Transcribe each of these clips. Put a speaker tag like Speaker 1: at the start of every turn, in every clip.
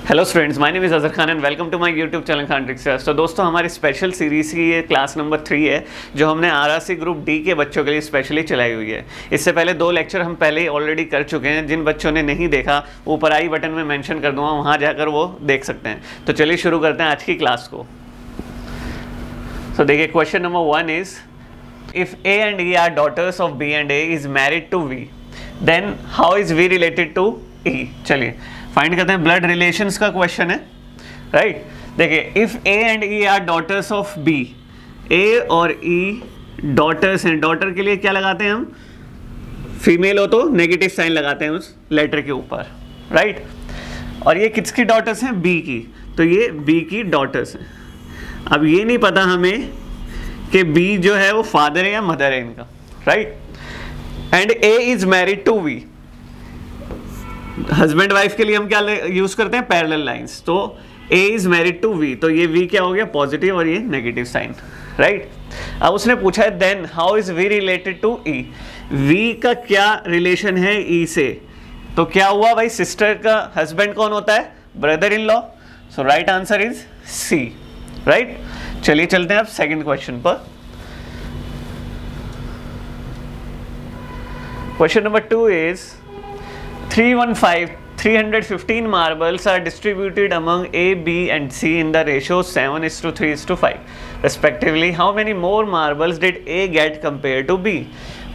Speaker 1: Hello students, my name is Azhar Khan and welcome to my YouTube channel Khan Tricks. तो दोस्तों, हमारी special series की ये क्लास नंबर 3 है जो हमने आरआरसी ग्रुप डी के बच्चों के लिए स्पेशली चलाई हुई है। इससे पहले 2 लेक्चर हम पहले ही ऑलरेडी कर चुके हैं। जिन बच्चों ने नहीं देखा, ऊपर आई बटन में मेंशन कर दूंगा, वहाँ जाकर वो देख सकते हैं। तो चलिए शुरू करते हैं आज की क्लास को। तो देखिए, question number 1 is if A and E are daughters of B and A is married to V, then how is V related to E. चलिए फाइंड करते हैं। ब्लड रिलेशंस का क्वेश्चन है, राइट। देखिए, if A and E are daughters of B, A और E daughters हैं। Daughter के लिए क्या लगाते हैं हम? फीमेल हो तो नेगेटिव साइन लगाते हैं उस लेटर के ऊपर, राइट। और ये किसकी डॉटर्स हैं? बी की। तो ये बी की डॉटर्स हैं। अब ये नहीं पता हमें कि बी जो है वो फादर है या मदर है इनका, right. And A is married to V. Husband wife के लिए हम क्या यूज करते हैं? Parallel lines. तो A is married to V, तो ये V क्या हो गया? पॉजिटिव, और ये नेगेटिव साइन, राइट। अब उसने पूछा है then how is V related to E। V का क्या रिलेशन है E से? तो क्या हुआ भाई? सिस्टर का हस्बैंड कौन होता है? Brother in law. So right answer is C, right. चलिए चलते हैं अब सेकेंड क्वेश्चन पर। Question number 2 is 315 marbles are distributed among A, B and C in the ratio 7:3:5 respectively. How many more marbles did A get compared to B?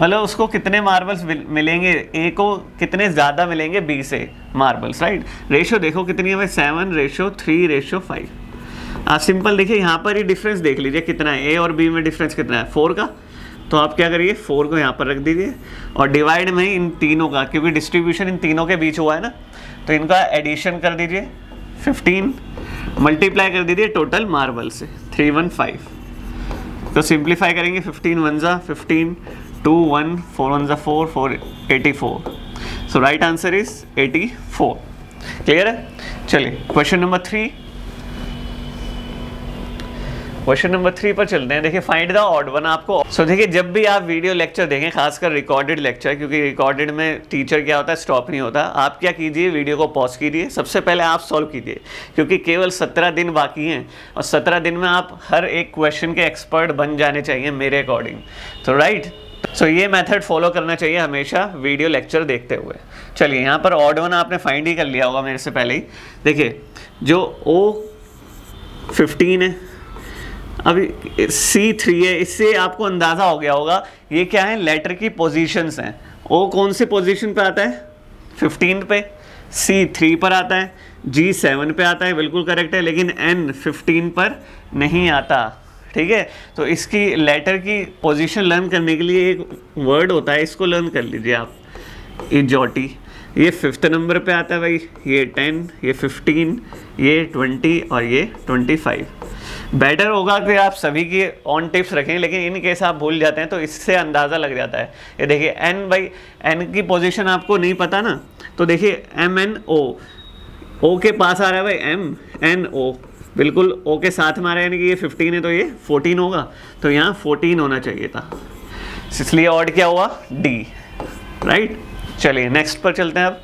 Speaker 1: मतलब उसको कितने marbles मिलेंगे? A को कितने ज़्यादा मिलेंगे B से मार्बल्स, राइट। रेशो देखो कितनी है भाई? 7:3:5। आप सिंपल देखिए, यहाँ पर ही डिफरेंस देख लीजिए कितना है। A और B में डिफरेंस कितना है? 4 का। तो आप क्या करिए? 4 को यहाँ पर रख दीजिए और डिवाइड में इन तीनों का, क्योंकि डिस्ट्रीब्यूशन इन तीनों के बीच हुआ है ना, तो इनका एडिशन कर दीजिए 15, मल्टीप्लाई कर दीजिए टोटल मार्बल से 315। तो सिंप्लीफाई करेंगे 15 1 जा 15, 2 1 4 1 जा 4 4 84। सो राइट आंसर इज 84। क्लियर है? चलिए क्वेश्चन नंबर 3 पर चलते हैं। देखिए, फाइंड द ऑड वन। आपको देखिए, जब भी आप वीडियो लेक्चर देखें, खासकर रिकॉर्डेड लेक्चर, क्योंकि रिकॉर्डेड में टीचर क्या होता है? स्टॉप नहीं होता। आप क्या कीजिए? वीडियो को पॉज कीजिए, सबसे पहले आप सॉल्व कीजिए, क्योंकि केवल 17 दिन बाकी हैं और 17 दिन में आप हर एक क्वेश्चन के एक्सपर्ट बन जाने चाहिए मेरे अकॉर्डिंग। तो राइट, सो ये मेथड फॉलो करना चाहिए हमेशा वीडियो लेक्चर देखते हुए। चलिए, यहाँ पर ऑड वन आपने फाइंड ही कर लिया होगा मेरे से पहले ही। देखिए, जो O15 है, अभी C3 है, इससे आपको अंदाज़ा हो गया होगा ये क्या है? लेटर की पोजीशंस हैं। O कौन से पोजीशन पे आता है? 15 पे। C 3 पर आता है। G 7 पे आता है, बिल्कुल करेक्ट है। लेकिन N 15 पर नहीं आता, ठीक है। तो इसकी लेटर की पोजीशन लर्न करने के लिए एक वर्ड होता है, इसको लर्न कर लीजिए आप, इजोटी। ये 5th नंबर पे आता है भाई। ये 10, ये 15, ये 20 और ये 25। बेटर होगा कि आप सभी की ऑन टिप्स रखें, लेकिन इन केस आप भूल जाते हैं तो इससे अंदाज़ा लग जाता है। ये देखिए, N बाई N की पोजीशन आपको नहीं पता ना, तो देखिए MNO, O के पास आ रहा है भाई MNO, बिल्कुल O के साथ में आ रहा है, यानी कि ये 15 है तो ये 14 होगा, तो यहाँ 14 होना चाहिए था, इसलिए ऑड क्या हुआ? D, right. चलिए नेक्स्ट पर चलते हैं अब।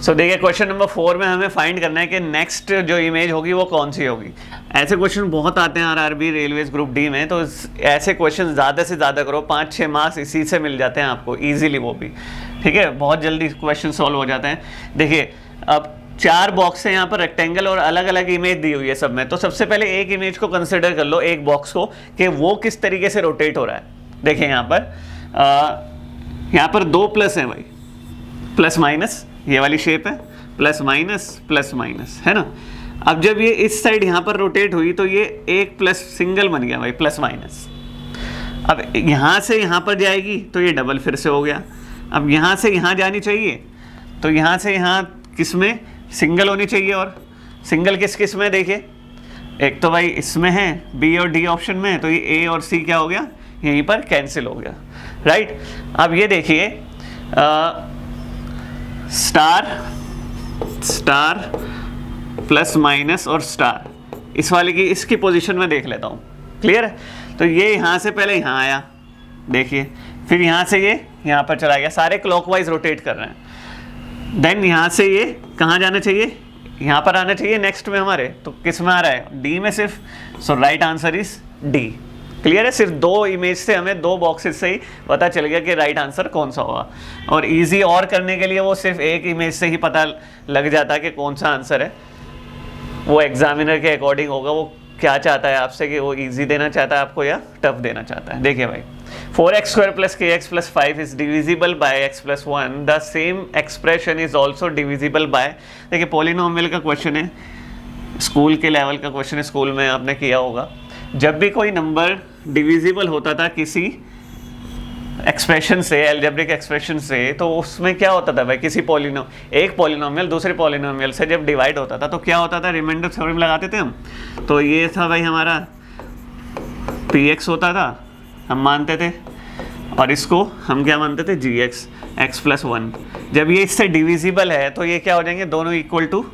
Speaker 1: देखिए, क्वेश्चन नंबर 4 में हमें फाइंड करना है कि नेक्स्ट जो इमेज होगी वो कौन सी होगी। ऐसे क्वेश्चन बहुत आते हैं आरआरबी रेलवेज ग्रुप डी में, तो ऐसे क्वेश्चन ज़्यादा से ज़्यादा करो, 5-6 मार्क्स इसी से मिल जाते हैं आपको ईजिली, वो भी, ठीक है। बहुत जल्दी क्वेश्चन सॉल्व हो जाते हैं। देखिए, अब 4 बॉक्स है यहाँ पर रेक्टेंगल और अलग अलग इमेज दी हुई है सब में। तो सबसे पहले एक इमेज को कंसिडर कर लो, एक बॉक्स को, कि वो किस तरीके से रोटेट हो रहा है। देखिए यहाँ पर 2 प्लस हैं भाई, प्लस माइनस, ये वाली शेप है, प्लस माइनस है ना। अब जब ये इस साइड यहाँ पर रोटेट हुई तो ये एक प्लस सिंगल बन गया भाई, प्लस माइनस। अब यहाँ से यहाँ पर जाएगी तो ये डबल फिर से हो गया। अब यहाँ से यहाँ जानी चाहिए, तो यहाँ से यहाँ किस में? सिंगल होनी चाहिए। और सिंगल किस में? देखिए, एक तो भाई इसमें है, बी और डी ऑप्शन में है, तो ये ए और सी क्या हो गया? यहीं पर कैंसिल हो गया, राइट। अब ये देखिए, स्टार प्लस माइनस और स्टार, इस वाले की इसकी पोजीशन में देख लेता हूँ। क्लियर है? तो ये यहाँ से पहले यहाँ आया, देखिए, फिर यहाँ से ये यहाँ पर चला गया, सारे क्लॉकवाइज रोटेट कर रहे हैं। देन यहाँ से ये कहाँ जाना चाहिए? यहाँ पर आना चाहिए नेक्स्ट में हमारे, तो किस में आ रहा है, डी में सिर्फ। So right answer is D. Clear है, सिर्फ दो इमेज से हमें, दो बॉक्सेस से ही पता चल गया कि राइट आंसर कौन सा होगा। और इजी और करने के लिए वो सिर्फ एक इमेज से ही पता लग जाता है कि कौन सा आंसर है। वो एग्जामिनर के अकॉर्डिंग होगा, वो क्या चाहता है आपसे, कि वो इजी देना चाहता है आपको या टफ देना चाहता है। देखिए भाई, 4x² + kx + 5 is divisible by x + 1, the same expression is also divisible by. देखिए पॉलिनोमियल का क्वेश्चन है, स्कूल के लेवल का क्वेश्चन है, स्कूल में आपने किया होगा। जब भी कोई नंबर डिविजिबल होता था किसी एक्सप्रेशन से, अलजेब्रिक एक्सप्रेशन से, तो उसमें क्या होता था भाई, किसी एक पॉलिनोमियल दूसरे पॉलिनोमियल से जब डिवाइड होता था तो क्या होता था, रिमाइंडर थ्योरम लगाते थे हम। तो ये था भाई हमारा px होता था, हम मानते थे, और इसको हम क्या मानते थे, gx, x + 1। जब ये इससे डिविजिबल है तो ये क्या हो जाएंगे, दोनों इक्वल टू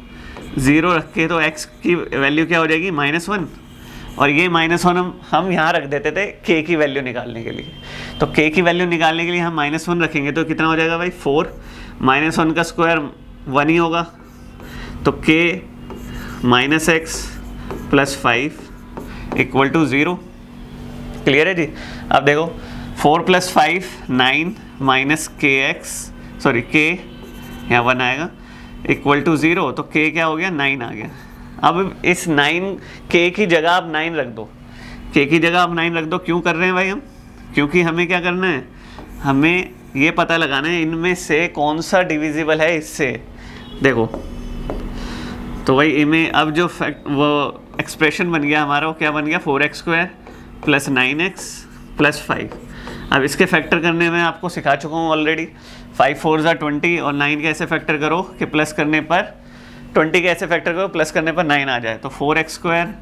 Speaker 1: 0 रख के, तो x की वैल्यू क्या हो जाएगी, -1, और ये -1 हम यहाँ रख देते थे k की वैल्यू निकालने के लिए। तो k की वैल्यू निकालने के लिए हम -1 रखेंगे, तो कितना हो जाएगा भाई, 4, -1 का स्क्वायर 1 ही होगा, तो k - x + 5 = 0। क्लियर है जी। अब देखो 4 + 5 9 - k यहाँ 1 आएगा, = 0, तो k क्या हो गया, 9 आ गया। अब इस 9 k की जगह आप 9 रख दो, k की जगह आप 9 रख दो। क्यों कर रहे हैं भाई हम, क्योंकि हमें क्या करना है, हमें ये पता लगाना है इनमें से कौन सा डिविजिबल है इससे। देखो तो भाई इनमें अब जो वो एक्सप्रेशन बन गया हमारा, वो क्या बन गया, 4x² + 9x + 5। अब इसके फैक्टर करने में आपको सिखा चुका हूँ ऑलरेडी। 5 4 = 20, और 9 कैसे फैक्टर करो कि प्लस करने पर 20 कैसे फैक्टर करो, प्लस करने पर 9 आ जाए। तो 4x²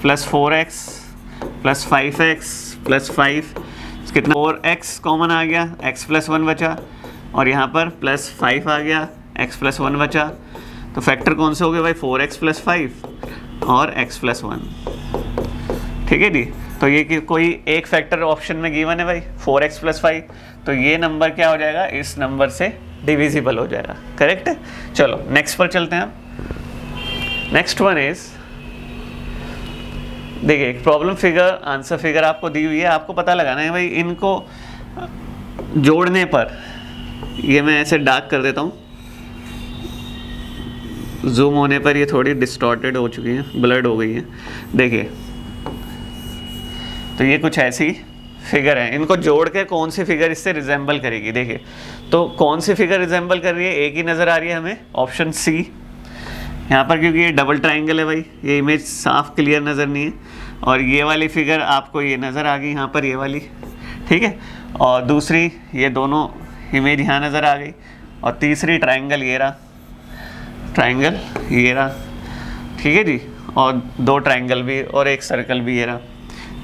Speaker 1: + 4x + 5x + 5 कितना, 4x कॉमन आ गया, x + 1 बचा, और यहाँ पर +5 आ गया, x + 1 बचा। तो फैक्टर कौन से हो गए भाई, 4x + 5 और x + 1। ठीक है जी। तो ये कि कोई एक फैक्टर ऑप्शन में गिवन है भाई, 4x + 5, तो ये नंबर क्या हो जाएगा, इस नंबर से डिविजिबल हो जाएगा। करेक्ट है। चलो नेक्स्ट पर चलते हैं। नेक्स्ट वन इज, देखिए एक प्रॉब्लम फिगर, आंसर फिगर आपको दी हुई है, आपको पता लगाना है भाई इनको जोड़ने पर, ये मैं ऐसे डार्क कर देता हूँ, जूम होने पर ये थोड़ी डिस्टॉर्टेड हो चुकी है, ब्लर्ड हो गई है। देखिए तो ये कुछ ऐसी फिगर है, इनको जोड़ के कौन सी फिगर इससे रिजेंबल करेगी। देखिए तो कौन सी फिगर रिजेंबल कर रही है, एक ही नज़र आ रही है हमें, ऑप्शन सी। यहाँ पर क्योंकि ये डबल ट्राइंगल है भाई, ये इमेज साफ क्लियर नज़र नहीं है, और ये वाली फिगर आपको ये नज़र आ गई यहाँ पर, ये वाली, ठीक है। और दूसरी ये दोनों इमेज यहाँ नज़र आ गई, और तीसरी ट्राइंगल ये रहा, ट्राइंगल ये रहा, ठीक है जी, और 2 ट्राइंगल भी और एक सर्कल भी ये रहा।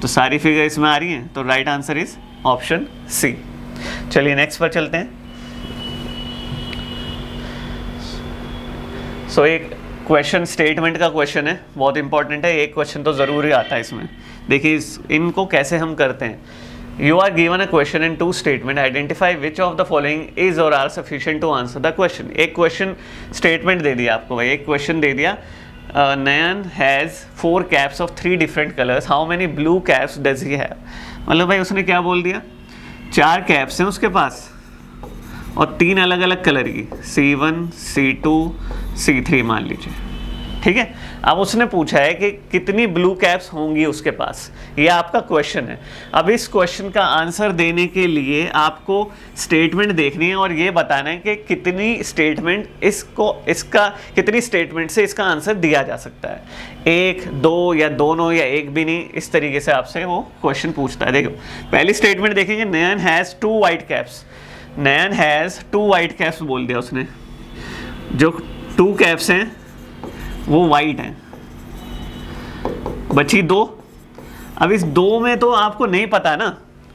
Speaker 1: तो सारी फिगर इसमें आ रही हैं, तो right answer is option C. चलिए नेक्स्ट पर चलते हैं। सो एक क्वेश्चन स्टेटमेंट का क्वेश्चन है, बहुत इंपॉर्टेंट है, एक क्वेश्चन तो ज़रूर ही आता है इसमें। देखिए इनको कैसे हम करते हैं। You are given a question in 2 statement, identify which of the following is और are sufficient to answer the question. एक क्वेश्चन स्टेटमेंट दे दिया आपको भाई, एक क्वेश्चन दे दिया, Nayan has 4 caps of 3 different colors. How many blue caps does he have? मतलब भाई उसने क्या बोल दिया, 4 कैप्स हैं उसके पास और 3 अलग अलग कलर की, C1, C2, C3 मान लीजिए, ठीक है। अब उसने पूछा है कि कितनी ब्लू कैप्स होंगी उसके पास, ये आपका क्वेश्चन है। अब इस क्वेश्चन का आंसर देने के लिए आपको स्टेटमेंट देखनी है और ये बताना है कि कितनी स्टेटमेंट कितनी स्टेटमेंट से इसका आंसर दिया जा सकता है, 1, 2 या दोनों या एक भी नहीं, इस तरीके से आपसे वो क्वेश्चन पूछता है। देखो पहली स्टेटमेंट देखेंगे, Nayan has 2 white caps. Nayan has 2 white caps बोल दिया उसने, जो 2 कैप्स हैं वो वाइट हैं, बची 2। अब इस 2 में तो आपको नहीं पता ना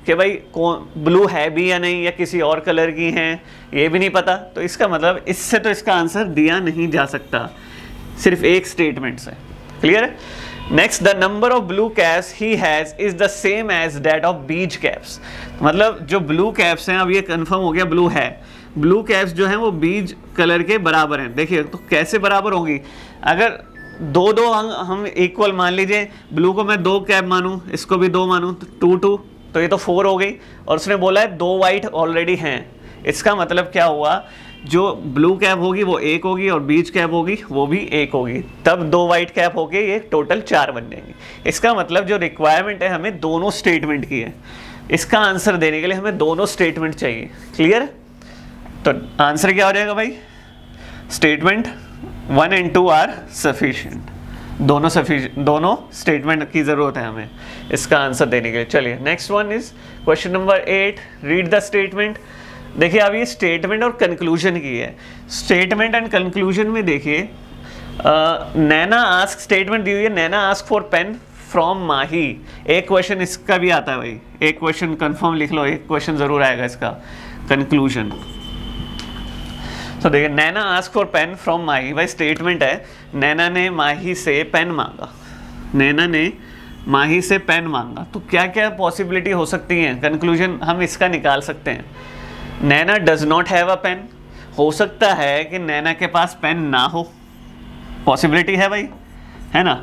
Speaker 1: कि भाई कौन ब्लू है भी या नहीं, या किसी और कलर की हैं, ये भी नहीं पता। तो इसका मतलब इससे तो इसका आंसर दिया नहीं जा सकता, सिर्फ एक स्टेटमेंट से। क्लियर है। Next, the number of blue caps he has is the same as that of beach caps. मतलब जो ब्लू कैप्स हैं, अब ये कंफर्म हो गया ब्लू है, ब्लू कैप्स जो हैं वो बीज कलर के बराबर हैं। देखिए तो कैसे बराबर होंगी, अगर दो दो हम इक्वल मान लीजिए, ब्लू को मैं 2 कैप मानूं, इसको भी 2 मानूं, तो 2 2, तो ये तो 4 हो गई। और उसने बोला है 2 वाइट ऑलरेडी हैं, इसका मतलब क्या हुआ, जो ब्लू कैप होगी वो 1 होगी और बीच कैप होगी वो भी 1 होगी, तब 2 वाइट कैप होके ये टोटल 4 बन जाएंगी। इसका मतलब जो रिक्वायरमेंट है हमें दोनों स्टेटमेंट की है, इसका आंसर देने के लिए हमें दोनों स्टेटमेंट चाहिए। क्लियर? तो आंसर क्या हो जाएगा भाई, स्टेटमेंट 1 and 2 आर सफिशिएंट, दोनों स्टेटमेंट की जरूरत है हमें इसका आंसर देने के लिए। चलिए next one is question number 8, read the statement. देखिए अब ये स्टेटमेंट और कंक्लूजन की है। स्टेटमेंट एंड कंक्लूजन में देखिए नैना आस्क स्टेटमेंट दी हुई है, नैना आस्क फॉर पेन फ्रॉम माही। एक क्वेश्चन इसका भी आता है भाई, एक क्वेश्चन कंफर्म लिख लो, एक क्वेश्चन जरूर आएगा इसका कंक्लूजन। तो देखिए नैना आस्क फॉर पेन फ्रॉम माही, भाई स्टेटमेंट है नैना ने माही से पेन मांगा, नैना ने माही से पेन मांगा, तो क्या क्या पॉसिबिलिटी हो सकती हैं, कंक्लूजन हम इसका निकाल सकते हैं। Naina does not have a pen, हो सकता है कि नैना के पास पेन ना हो, पॉसिबिलिटी है भाई, है ना।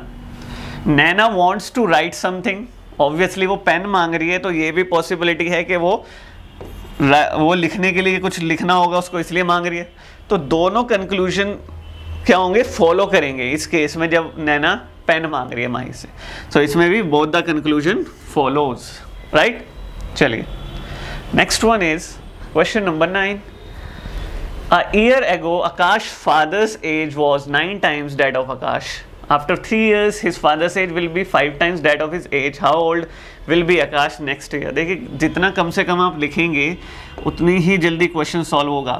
Speaker 1: Naina wants to write something, obviously वो पेन मांग रही है तो ये भी पॉसिबिलिटी है कि वो लिखने के लिए कुछ लिखना होगा उसको, इसलिए मांग रही है। तो दोनों कंक्लूजन क्या होंगे, फॉलो करेंगे इस केस में जब नैना पेन मांग रही है माही से। तो इसमें भी both the conclusion follows, right. चलिए next one is question number 9। A year ago, Akash's father's age was 9 times that of Akash. After 3 years, his father's age will be 5 times that of his age. How old will be Akash next year? देखिए जितना कम से कम आप लिखेंगे उतनी ही जल्दी question solve होगा,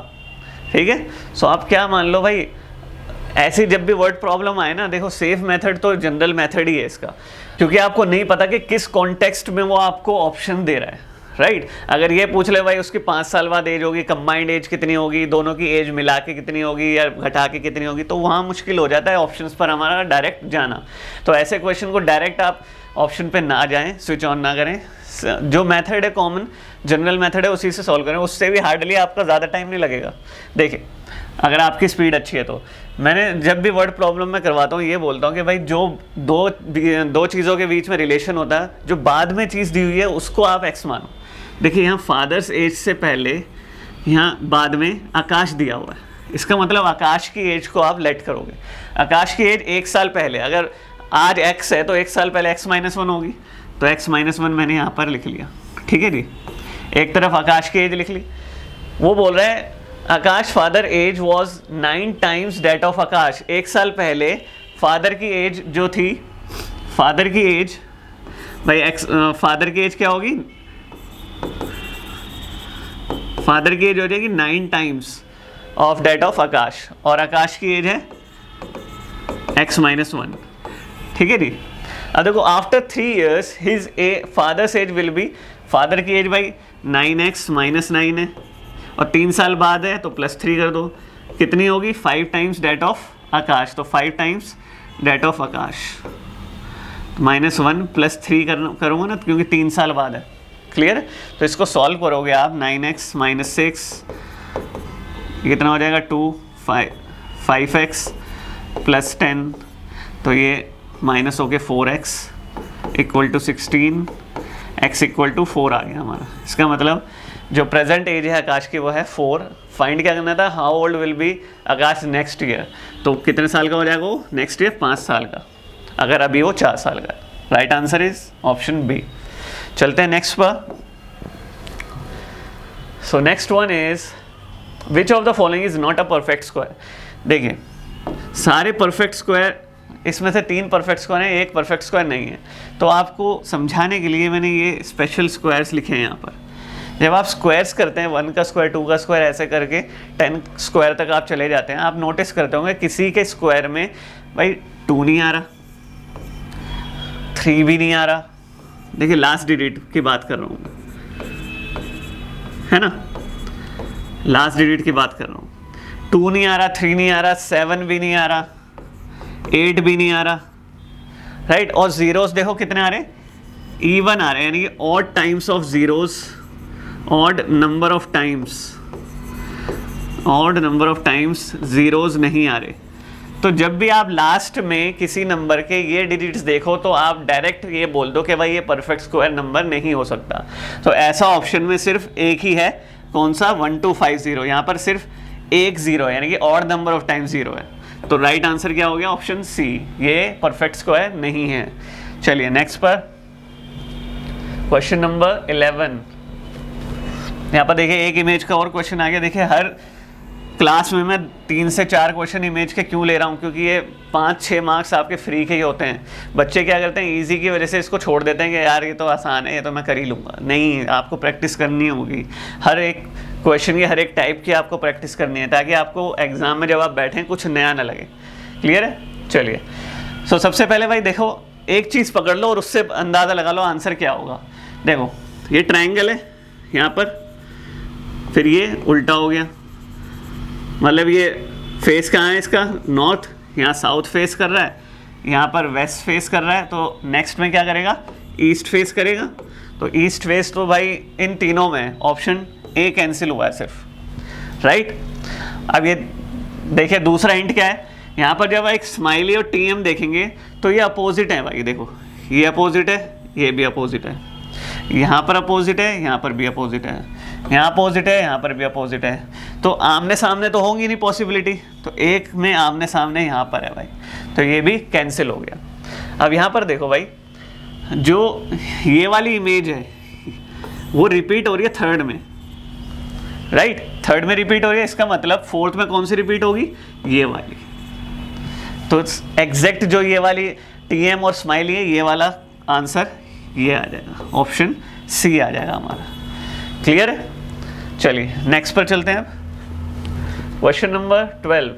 Speaker 1: ठीक है। सो आप क्या मान लो भाई, ऐसी जब भी वर्ड प्रॉब्लम आए ना, देखो सेफ मेथड तो जनरल मेथड ही है इसका, क्योंकि आपको नहीं पता कि किस कॉन्टेक्स्ट में वो आपको ऑप्शन दे रहा है, राइट। अगर ये पूछ ले भाई उसकी 5 साल बाद एज होगी, कंबाइंड एज कितनी होगी, दोनों की एज मिला के कितनी होगी या घटा के कितनी होगी, तो वहाँ मुश्किल हो जाता है ऑप्शंस पर हमारा डायरेक्ट जाना। तो ऐसे क्वेश्चन को डायरेक्ट आप ऑप्शन पे ना जाएं, स्विच ऑन ना करें, जो मेथड है कॉमन जनरल मेथड है उसी से सॉल्व करें, उससे भी हार्डली आपका ज़्यादा टाइम नहीं लगेगा। देखिए अगर आपकी स्पीड अच्छी है तो मैंने जब भी वर्ड प्रॉब्लम में करवाता हूँ ये बोलता हूँ कि भाई जो दो चीज़ों के बीच में रिलेशन होता है, जो बाद में चीज़ दी हुई है उसको आप एक्स मानो। देखिए यहाँ फादर्स एज से पहले यहाँ बाद में आकाश दिया हुआ है, इसका मतलब आकाश की एज को आप लेट करोगे। आकाश की एज 1 साल पहले, अगर आज x है तो 1 साल पहले x-1 होगी, तो x-1 मैंने यहाँ पर लिख लिया, ठीक है जी। एक तरफ आकाश की एज लिख ली, वो बोल रहा है Akash father age was 9 times that of Akash. 1 साल पहले फादर की एज जो थी, फादर की एज भाई फादर की एज क्या होगी, फादर की एज हो जाएगी 9 टाइम्स ऑफ डेट ऑफ आकाश, और आकाश की एज है x-1, ठीक है जी। अब देखो after 3 years his father's age will be, father की एज भाई 9x-9 है, और 3 साल बाद है तो +3 कर दो, कितनी होगी 5 टाइम्स डेट ऑफ आकाश, तो 5 टाइम्स डेट ऑफ आकाश, -1 +3 करूँगा ना क्योंकि 3 साल बाद है, क्लियर। तो इसको सॉल्व करोगे आप 9x-6 कितना हो जाएगा 5x +10, तो ये माइनस हो गया 4x = 16, x = 4 आ गया हमारा। इसका मतलब जो प्रेजेंट एज है आकाश की वो है 4। फाइंड क्या करना था, how old will be Akash next year, तो कितने साल का हो जाएगा वो नेक्स्ट ईयर, 5 साल का, अगर अभी वो 4 साल का। Right answer is option B. चलते हैं नेक्स्ट पर। So next one is which of the following is not a perfect square. देखिए सारे परफेक्ट स्क्वायर, इसमें से 3 परफेक्ट स्क्वायर हैं, 1 परफेक्ट स्क्वायर नहीं है। तो आपको समझाने के लिए मैंने ये स्पेशल स्क्वायर्स लिखे हैं यहाँ पर। जब आप स्क्वायर्स करते हैं 1 का स्क्वायर, 2 का स्क्वायर, ऐसे करके 10 स्क्वायर तक आप चले जाते हैं, आप नोटिस करते होंगे किसी के स्क्वायर में भाई 2 नहीं आ रहा, 3 भी नहीं आ रहा। देखिए लास्ट डिजिट की बात कर रहा हूँ, है ना, लास्ट डिजिट की बात कर रहा हूँ। 2 नहीं आ रहा, 3 नहीं आ रहा, 7 भी नहीं आ रहा, 8 भी नहीं आ रहा, राइट। और जीरोस देखो कितने आ रहे हैं, इवन आ रहे हैं, यानी odd times of zeros, odd number of times odd number of times zeros नहीं आ रहे। तो जब भी आप लास्ट में किसी नंबर के ये डिजिट्स देखो तो आप डायरेक्ट ये बोल दो कि भाई ये परफेक्ट स्क्वायर नंबर नहीं हो सकता। तो ऐसा ऑप्शन में सिर्फ एक ही है, कौन सा, 1250। यहाँ पर सिर्फ एक जीरो है, यानी कि odd number of times zero है। तो राइट आंसर क्या हो गया, ऑप्शन सी, ये परफेक्ट स्क्वायर नहीं है। चलिए नेक्स्ट पर क्वेश्चन नंबर 11। यहाँ पर देखिए एक इमेज का और क्वेश्चन आ गया। देखिए हर क्लास में मैं 3 से 4 क्वेश्चन इमेज के क्यों ले रहा हूँ, क्योंकि ये 5-6 मार्क्स आपके फ्री के ही होते हैं। बच्चे क्या करते हैं, इजी की वजह से इसको छोड़ देते हैं कि यार ये तो आसान है, ये तो मैं कर ही लूँगा। नहीं, आपको प्रैक्टिस करनी होगी। हर एक क्वेश्चन की, हर एक टाइप की आपको प्रैक्टिस करनी है, ताकि आपको एग्जाम में जब आप बैठें कुछ नया ना लगे। क्लियर है? चलिए सो सबसे पहले भाई देखो, एक चीज़ पकड़ लो और उससे अंदाज़ा लगा लो आंसर क्या होगा। देखो ये ट्रायंगल है यहाँ पर, फिर ये उल्टा हो गया, मतलब ये फेस कहाँ है इसका, नॉर्थ, यहाँ साउथ फेस कर रहा है, यहाँ पर वेस्ट फेस कर रहा है। तो नेक्स्ट में क्या करेगा, ईस्ट फेस करेगा। तो ईस्ट फेस तो भाई इन तीनों में ऑप्शन ए कैंसिल हुआ है सिर्फ, राइट। अब ये देखिए दूसरा हिंट क्या है, यहाँ पर जब एक स्माइली और टीएम देखेंगे तो ये अपोजिट है भाई। देखो ये अपोजिट है, ये भी अपोजिट है, यहाँ पर अपोजिट है, यहाँ पर भी अपोजिट है, यहाँ अपोजिट है, यहाँ पर भी अपोजिट है। तो आमने सामने तो होंगी नहीं पॉसिबिलिटी, तो एक में आमने सामने यहाँ पर है भाई, तो ये भी कैंसिल हो गया। अब यहाँ पर देखो भाई, जो ये वाली इमेज है वो रिपीट हो रही है थर्ड में, राइट। थर्ड में रिपीट हो रही है, इसका मतलब फोर्थ में कौन सी रिपीट होगी, ये वाली। तो एग्जैक्ट जो ये वाली टीएम और स्माइली है, ये वाला आंसर ये आ जाएगा, ऑप्शन सी आ जाएगा हमारा। क्लियर है? चलिए नेक्स्ट पर चलते हैं। Question number 12,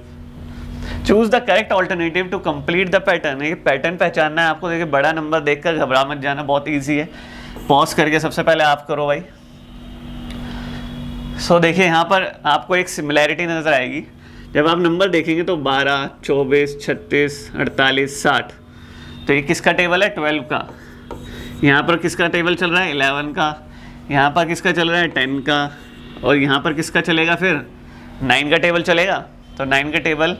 Speaker 1: choose the correct alternative to complete the pattern. ये पैटर्न पहचानना है आपको। देखिए बड़ा नंबर देखकर घबरा मत जाना, बहुत इजी है। पॉज करके सबसे पहले आप करो भाई। सो देखिए यहाँ पर आपको एक सिमिलैरिटी नजर आएगी। जब आप नंबर देखेंगे तो 12, 24, 36, 48, 60, तो ये किसका टेबल है, 12 का। यहाँ पर किसका टेबल चल रहा है, 11 का। यहाँ पर किसका चल रहा है, 10 का। और यहाँ पर किसका चलेगा, फिर 9 का टेबल चलेगा। तो 9 का टेबल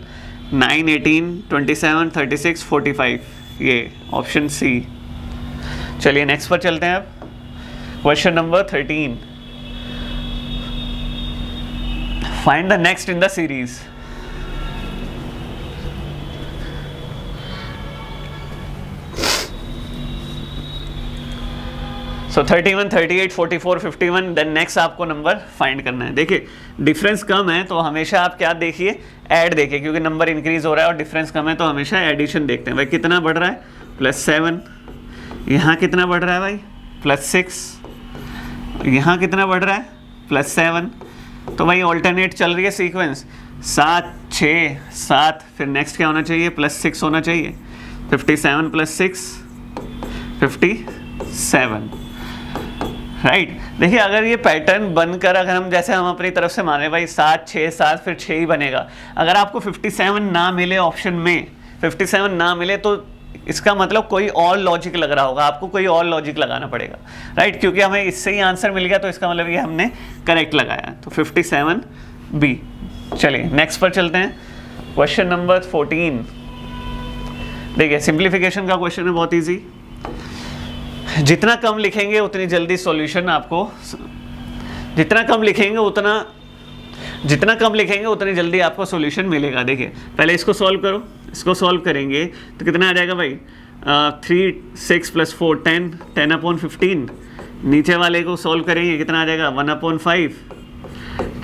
Speaker 1: 9, 18, 27, 36, 45, ये ऑप्शन सी। चलिए नेक्स्ट पर चलते हैं अब। Question number 13, find the next in the series. So 31, 38, 44, 51, then next आपको नंबर फाइंड करना है। देखिए डिफरेंस कम है तो हमेशा आप क्या देखिए, ऐड देखिए, क्योंकि नंबर इंक्रीज हो रहा है और डिफरेंस कम है तो हमेशा एडिशन देखते हैं। भाई कितना बढ़ रहा है, +7। यहाँ कितना बढ़ रहा है भाई, +6। यहाँ कितना बढ़ रहा है, +7। तो भाई ऑल्टरनेट चल रही है सीक्वेंस, 7, 6, 7, फिर नेक्स्ट क्या होना चाहिए, +6 होना चाहिए। 57 + 6, 57, राइट। देखिए अगर ये पैटर्न बनकर, अगर हम जैसे हम अपनी तरफ से माने भाई 7, 6, 7, फिर 6 ही बनेगा। अगर आपको 57 ना मिले ऑप्शन में, 57 ना मिले तो इसका मतलब कोई और लॉजिक लग रहा होगा, आपको कोई और लॉजिक लगाना पड़ेगा, राइट। क्योंकि हमें इससे ही आंसर मिल गया तो इसका मतलब ये हमने करेक्ट लगाया, तो 57 बी। चलिए नेक्स्ट पर चलते हैं। क्वेश्चन नंबर 14, देखिए सिंप्लीफिकेशन का क्वेश्चन है, बहुत ईजी। जितना कम लिखेंगे उतनी जल्दी सॉल्यूशन आपको, जितना कम लिखेंगे उतनी जल्दी आपको सॉल्यूशन मिलेगा। देखिए पहले इसको सॉल्व करो, इसको सॉल्व करेंगे तो कितना आ जाएगा भाई, 3, 6 + 4, 10, 10/15। नीचे वाले को सॉल्व करेंगे कितना आ जाएगा, 1/5।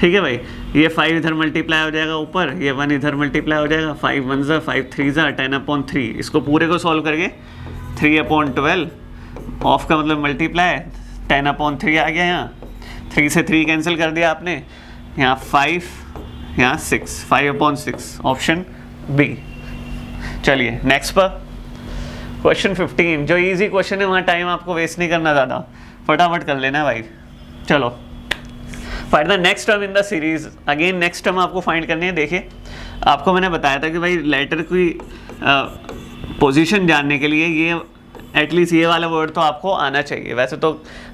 Speaker 1: ठीक है भाई, ये 5 इधर मल्टीप्लाई हो जाएगा ऊपर, ये 1 इधर मल्टीप्लाई हो जाएगा, 5 1 ज़ा 5 3 ज़ा 10/3। इसको पूरे को सॉल्व करके 3/12, ऑफ का मतलब मल्टीप्लाई, 10/3 आ गया। यहाँ 3 से 3 कैंसिल कर दिया आपने, यहाँ 5, यहाँ 6, 5/6, ऑप्शन बी। चलिए नेक्स्ट पर क्वेश्चन 15, जो इजी क्वेश्चन है वहाँ टाइम आपको वेस्ट नहीं करना ज़्यादा, फटाफट कर लेना भाई। चलो, find the next term in the series. Again next term आपको फाइंड करनी है। देखिए आपको मैंने बताया था कि भाई लेटर की पोजीशन जानने के लिए ये एटलीस्ट ये वाला वर्ड तो आपको आना चाहिए। वैसे तो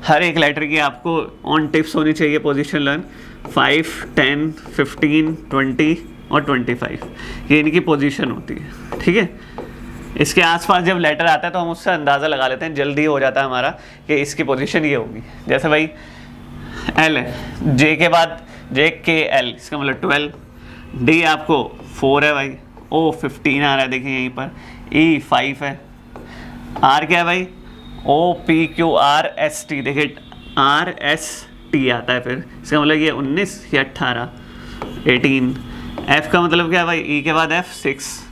Speaker 1: हर एक लेटर की आपको ऑन टिप्स होनी चाहिए पोजीशन लर्न, 5, 10, 15, 20 और 25, ये इनकी पोजीशन होती है। ठीक है, इसके आसपास जब लेटर आता है तो हम उससे अंदाज़ा लगा लेते हैं, जल्दी हो जाता है हमारा कि इसकी पोजीशन ये होगी। जैसे भाई एल है, जे के बाद जे के एल, इसका मतलब 12, डी आपको 4 है भाई, ओ 15 आ रहा है देखिए यहीं पर, ई 5 है, आर क्या है भाई, O P Q R S T, देखिए आर एस टी आता है, फिर इसका मतलब ये 19 या 18, 18, एफ का मतलब क्या है भाई, ई के बाद एफ 6,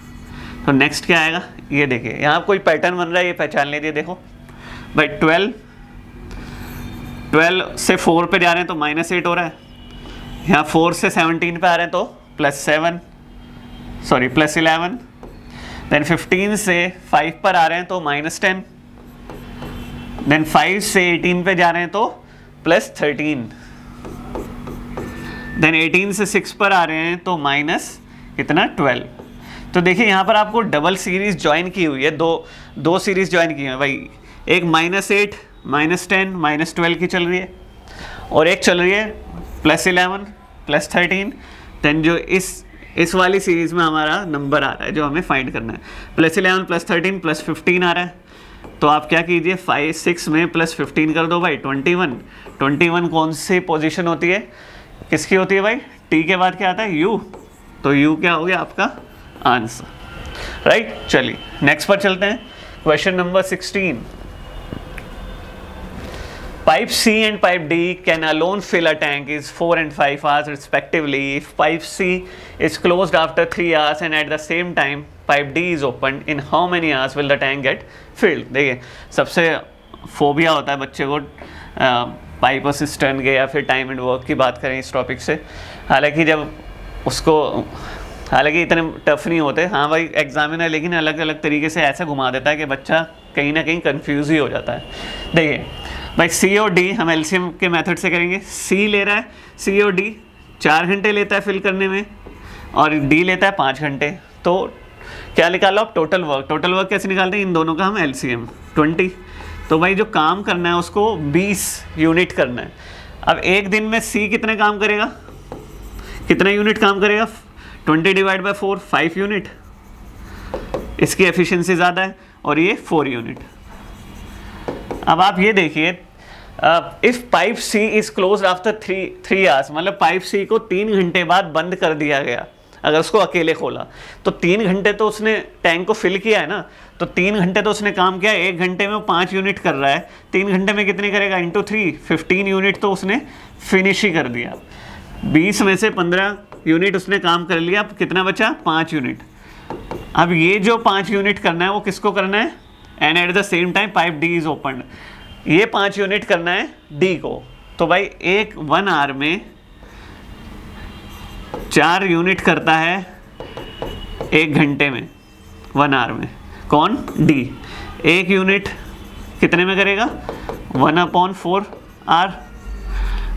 Speaker 1: तो नेक्स्ट क्या आएगा, ये देखिए यहाँ कोई पैटर्न बन रहा है, ये पहचान लीजिए। देखो भाई 12 से 4 पे जा रहे हैं तो -8 हो रहा है, यहाँ 4 से 17 पे आ रहे हैं तो +11, सॉरी +11, देन 15 से 5 पर आ रहे हैं तो -10, देन 5 से 18 पे जा रहे हैं तो +13, देन 18 से 6 पर आ रहे हैं तो कितना 12। तो देखिए यहाँ पर आपको डबल सीरीज ज्वाइन की हुई है, दो सीरीज ज्वाइन की है भाई, एक -8, -10, -12 की चल रही है, और एक चल रही है +11, +13, देन जो इस वाली सीरीज में हमारा नंबर आ रहा है जो हमें फाइंड करना है, +11, +13, +15 आ रहा है। तो आप क्या कीजिए, 5, 6 में +15 कर दो भाई 21। 21 कौन सी पोजीशन होती है, किसकी होती है भाई, टी के बाद क्या आता है, यू, तो यू क्या हो गया आपका आंसर, राइट। चलिए नेक्स्ट पर चलते हैं, question number 16। Pipe C and pipe D can alone fill a tank is 4 and 5 hours respectively. If pipe C is closed after 3 hours and at the same time pipe D is opened, in how many hours will the tank get filled? देखिए सबसे phobia होता है बच्चे को pipe और cistern के या फिर टाइम एंड वर्क की बात करें इस टॉपिक से, हालांकि इतने टफ नहीं होते। हाँ भाई एग्जामिनर लेकिन अलग अलग तरीके से ऐसा घुमा देता है कि बच्चा कहीं ना कहीं कंफ्यूज ही हो जाता है। देखिए भाई सी और डी हम एलसीएम के मेथड से करेंगे, सी ले रहा है, सी और डी 4 घंटे लेता है फिल करने में और डी लेता है 5 घंटे, तो क्या निकालो आप, टोटल वर्क कैसे निकालते हैं, इन दोनों का हम एलसीएम 20, तो भाई जो काम करना है उसको 20 यूनिट करना है। अब एक दिन में सी कितने काम करेगा, कितना यूनिट काम करेगा, 20 डिवाइड बाई 4, 5 यूनिट, इसकी एफिशिएंसी ज़्यादा है और ये 4 यूनिट। अब आप ये देखिए, if pipe C is close after 3 hours, मतलब पाइप सी को 3 घंटे बाद बंद कर दिया गया, अगर उसको अकेले खोला तो 3 घंटे तो उसने टैंक को फिल किया है ना, तो 3 घंटे तो उसने काम किया, 1 घंटे में वो 5 यूनिट कर रहा है, 3 घंटे में कितने करेगा, इंटू 3, 15 यूनिट तो उसने फिनिश ही कर दिया। 20 में से 15 यूनिट उसने काम कर लिया, अब कितना बचा, 5 यूनिट। अब ये जो 5 यूनिट करना है वो किसको करना है, and at the same time pipe D is open, ये 5 यूनिट करना है डी को। तो भाई 1 आवर में 4 यूनिट करता है 1 घंटे में, 1 आवर में, कौन, डी। 1 यूनिट कितने में करेगा, 1/4 आवर,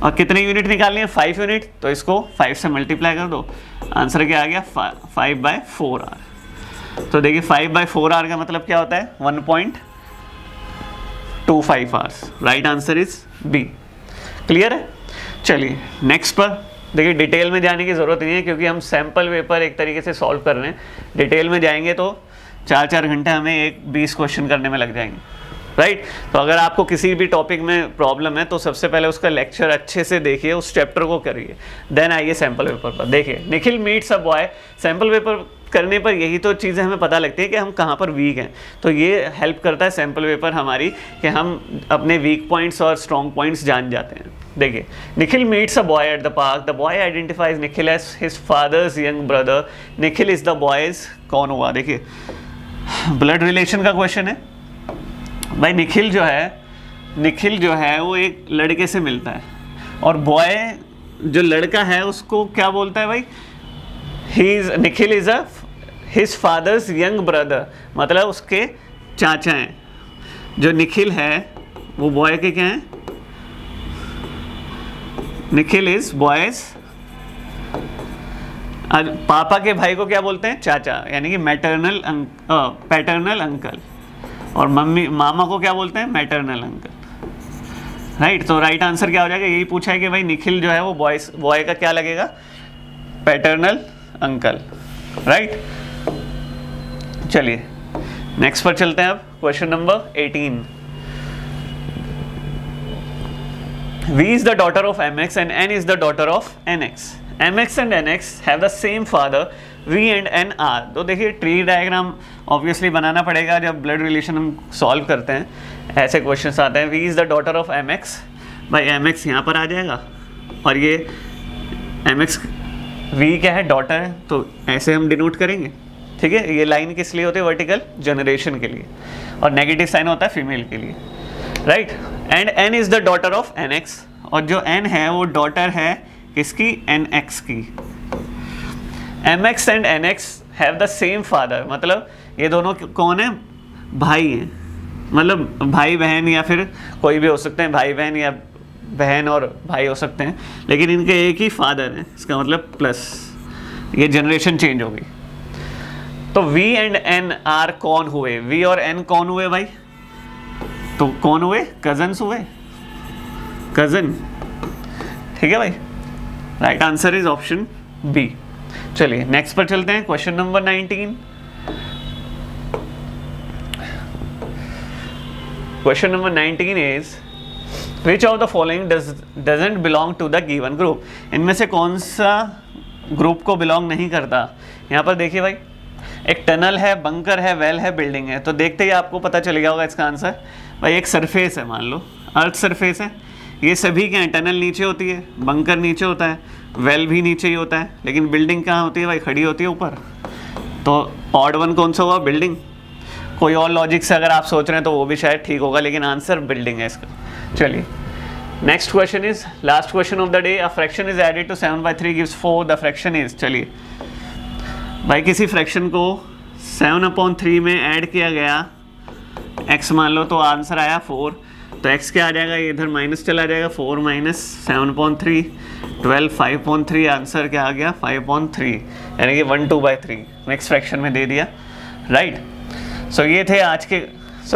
Speaker 1: और कितने यूनिट निकालनी है, 5 यूनिट, तो इसको 5 से मल्टीप्लाई कर दो, आंसर क्या आ गया, 5/4 आवर। तो देखिए 5/4 आवर का मतलब क्या होता है, 1.25 hours, right answer is B. Clear है। चलिए नेक्स्ट पर देखिए, डिटेल में जाने की ज़रूरत नहीं है क्योंकि हम सैम्पल पेपर एक तरीके से सॉल्व कर रहे हैं, डिटेल में जाएंगे तो 4-4 घंटे हमें 20 क्वेश्चन करने में लग जाएंगे, राइट। तो अगर आपको किसी भी टॉपिक में प्रॉब्लम है तो सबसे पहले उसका लेक्चर अच्छे से देखिए, उस चैप्टर को करिए, देन आइए सैम्पल पेपर पर। देखिए Nikhil meets a boy, sample paper करने पर यही तो चीज़ें हमें पता लगती है कि हम कहाँ पर वीक हैं, तो ये हेल्प करता है सैम्पल पेपर हमारी कि हम अपने वीक पॉइंट्स और स्ट्रॉन्ग पॉइंट्स जान जाते हैं। देखिए Nikhil meets a boy at the park, the boy identifies Nikhil as his father's young brother, Nikhil is the boy's, कौन हुआ, देखिए ब्लड रिलेशन का क्वेश्चन है भाई। निखिल जो है वो एक लड़के से मिलता है, और बॉय जो लड़का है उसको क्या बोलता है भाई, Nikhil is his father's young brother, मतलब उसके चाचा हैं। जो निखिल है वो बॉय के क्या हैं, निखिल इज बॉयज, पापा के भाई को क्या बोलते हैं, चाचा, यानी कि पैटर्नल अंकल, और मामा को क्या बोलते हैं, मैटरनल अंकल। राइट। तो राइट आंसर क्या हो जाएगा, यही पूछा है कि भाई निखिल जो है वो बॉय का क्या लगेगा, पैटर्नल अंकल, राइट। चलिए नेक्स्ट पर चलते हैं अब, question number 18। V is the daughter of mx and n is the daughter of nx. mx and nx have the same father, v and n are। तो देखिए ट्री डायग्राम ऑब्वियसली बनाना पड़ेगा जब blood relation हम solve करते हैं, ऐसे questions आते हैं। v is the daughter of mx, भाई mx यहाँ पर आ जाएगा और ये mx, v क्या है, डॉटर है, तो ऐसे हम डिनोट करेंगे, ठीक है। ये लाइन किस लिए होती है, वर्टिकल जनरेशन के लिए, और नेगेटिव साइन होता है फीमेल के लिए, right. And n is the daughter of nx, और जो n है वो डॉटर है किसकी, nx की। mx and nx have the same father, मतलब ये दोनों कौन है, भाई हैं, मतलब भाई बहन या फिर कोई भी हो सकते हैं, भाई बहन या बहन और भाई हो सकते हैं, लेकिन इनके एक ही फादर है, इसका मतलब प्लस, ये जनरेशन चेंज हो गई। तो v एंड n आर कौन हुए, v और n कौन हुए भाई, तो कौन हुए, कजन्स हुए, कजन, ठीक है भाई। Right answer is option B. चलिए नेक्स्ट पर चलते हैं, question number 19। Question number 19 is which of the following doesn't belong to the given group. इनमें से कौन सा ग्रुप को बिलोंग नहीं करता। यहाँ पर देखिए भाई, एक टनल है, बंकर है, वेल है, बिल्डिंग है, तो देखते ही आपको पता चल गया होगा इसका आंसर। भाई एक सरफेस है, मान लो अर्थ सरफेस है, ये सभी क्या है, टनल नीचे होती है, बंकर नीचे होता है, वेल भी नीचे ही होता है, लेकिन बिल्डिंग कहाँ होती है भाई, खड़ी होती है ऊपर। तो ऑड वन कौन सा हुआ, बिल्डिंग। कोई और लॉजिक से अगर आप सोच रहे हैं तो वो भी शायद ठीक होगा, लेकिन आंसर बिल्डिंग है इसका। चलिए next question is last question of the day. A fraction is added to 7/3 gives 4, the fraction is. चलिए भाई किसी फ्रैक्शन को 7/3 में ऐड किया गया, x मान लो, तो आंसर आया 4, तो x क्या आ जाएगा, ये इधर माइनस चला जाएगा, 4 माइनस 7/3 12, 5/3, आंसर क्या आ गया 5/3, यानी कि 1/2/3 नेक्स्ट फ्रैक्शन में दे दिया, राइट। सो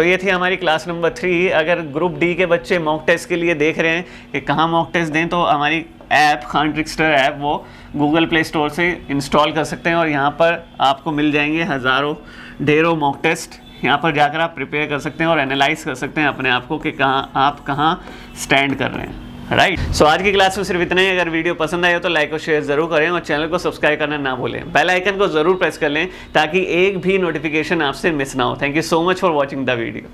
Speaker 1: ये थी हमारी क्लास नंबर 3। अगर ग्रुप डी के बच्चे मॉक टेस्ट के लिए देख रहे हैं कि कहाँ मॉक टेस्ट दें, तो हमारी ऐप खान ट्रिक्स्टर ऐप वो गूगल प्ले स्टोर से इंस्टॉल कर सकते हैं, और यहाँ पर आपको मिल जाएंगे ढेरों मॉक टेस्ट। यहाँ पर जाकर आप प्रिपेयर कर सकते हैं और एनालाइज कर सकते हैं अपने आप को कि आप कहाँ स्टैंड कर रहे हैं, राइट। सो आज की क्लास में सिर्फ इतना ही। अगर वीडियो पसंद आए तो लाइक और शेयर जरूर करें, और चैनल को सब्सक्राइब करना ना भूलें। बेल आइकन को जरूर प्रेस कर लें ताकि एक भी नोटिफिकेशन आपसे मिस ना हो। Thank you so much for watching the video.